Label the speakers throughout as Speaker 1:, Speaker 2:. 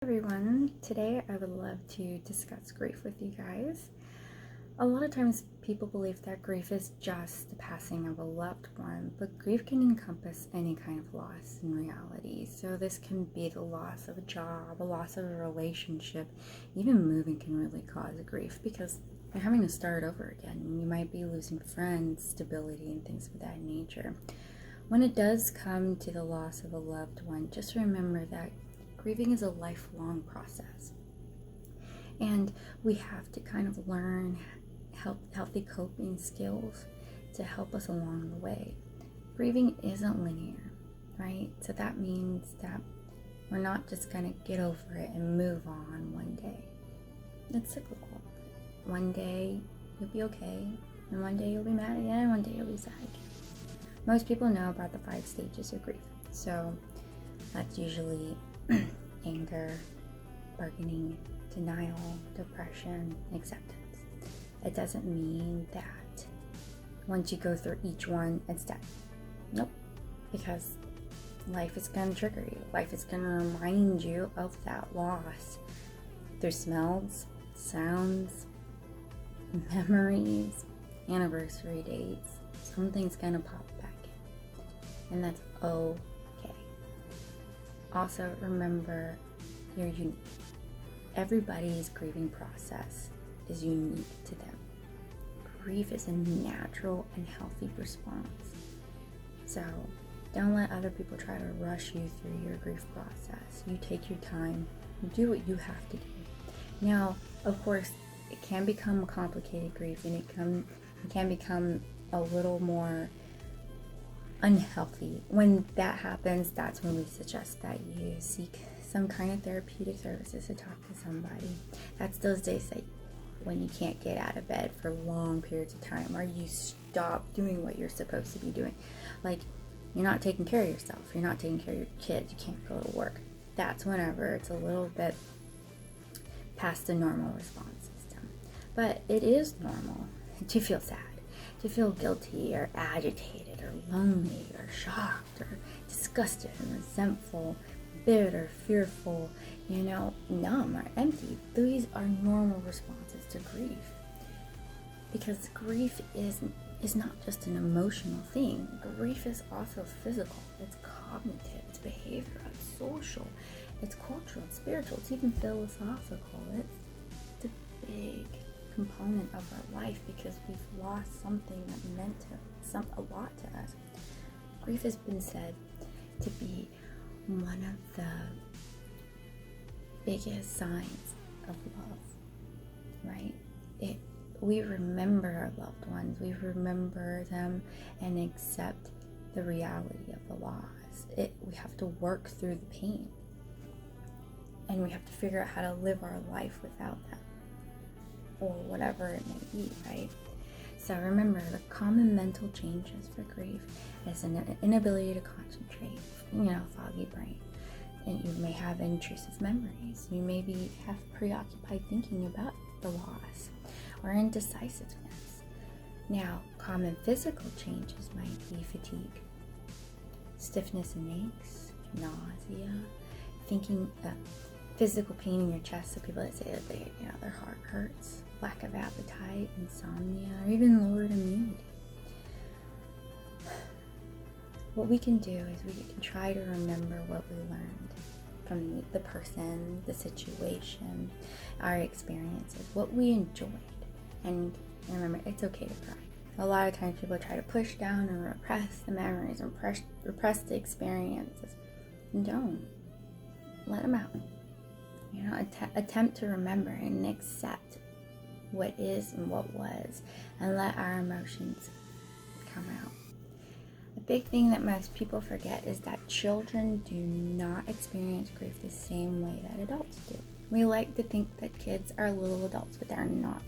Speaker 1: Everyone, today I would love to discuss grief with you guys. A lot of times people believe that grief is just the passing of a loved one, but grief can encompass any kind of loss in reality. So this can be the loss of a job, a loss of a relationship, even moving can really cause grief because you're having to start over again. You might be losing friends, stability, and things of that nature. When it does come to the loss of a loved one, just remember that grieving is a lifelong process. And we have to kind of learn healthy coping skills to help us along the way. Grieving isn't linear, right? So that means that we're not just going to get over it and move on one day. It's cyclical. One day you'll be okay, and one day you'll be mad again, and one day you'll be sad again. Most people know about the 5 stages of grief. So that's usually anger, bargaining, denial, depression, acceptance. It doesn't mean that once you go through each one, it's done. Nope. Because life is going to trigger you. Life is going to remind you of that loss through smells, sounds, memories, anniversary dates. Something's going to pop back in. And that's okay. Also, remember, you're unique. Everybody's grieving process is unique to them. Grief is a natural and healthy response. So, don't let other people try to rush you through your grief process. You take your time. You do what you have to do. Now, of course, it can become complicated grief, and it can become a little more unhealthy. When that happens, that's when we suggest that you seek some kind of therapeutic services to talk to somebody. That's those days that when you can't get out of bed for long periods of time, or you stop doing what you're supposed to be doing. Like, you're not taking care of yourself, you're not taking care of your kids, you can't go to work. That's whenever it's a little bit past the normal response system. But it is normal to feel sad, to feel guilty or agitated or lonely or shocked or disgusted and resentful, bitter, fearful, numb or empty. These are normal responses to grief. Because grief is not just an emotional thing. Grief is also physical, it's cognitive, it's behavioral, it's social, it's cultural, it's spiritual, it's even philosophical. It's a big component of our life because we've lost something that meant a lot to us. Grief has been said to be one of the biggest signs of love, right? We remember our loved ones, we remember them and accept the reality of the loss. We have to work through the pain, and we have to figure out how to live our life without them, or whatever it may be, right? So remember, the common mental changes for grief is an inability to concentrate, foggy brain. And you may have intrusive memories. You maybe have preoccupied thinking about the loss or indecisiveness. Now, common physical changes might be fatigue, stiffness and aches, nausea, thinking physical pain in your chest. So people that say that their heart hurts, lack of appetite, insomnia, or even lowered immunity. What we can do is we can try to remember what we learned from the person, the situation, our experiences, what we enjoyed. And remember, it's okay to cry. A lot of times people try to push down and repress the memories and repress the experiences. Don't. Let them out. Attempt to remember and accept what is and what was, and let our emotions come out. A big thing that most people forget is that children do not experience grief the same way that adults do. We like to think that kids are little adults, but they're not.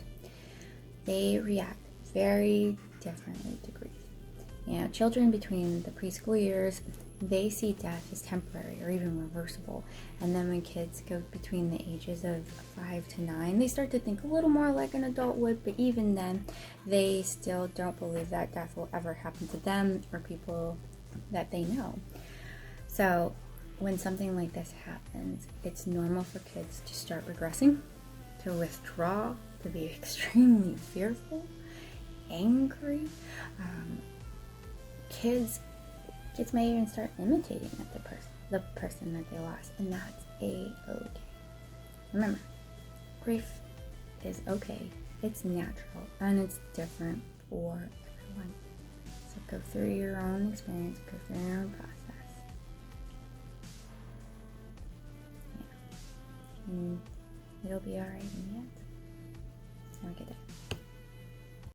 Speaker 1: They react very differently to grief. Children between the preschool years, they see death as temporary or even reversible. And then when kids go between the ages of 5 to 9, they start to think a little more like an adult would, but even then, they still don't believe that death will ever happen to them or people that they know. So when something like this happens, it's normal for kids to start regressing, to withdraw, to be extremely fearful, angry. Kids may even start imitating the person that they lost, and that's a-okay. Remember, grief is okay, it's natural, and it's different for everyone. So go through your own experience, go through your own process. Yeah. And it'll be alright in the end. Have a good day.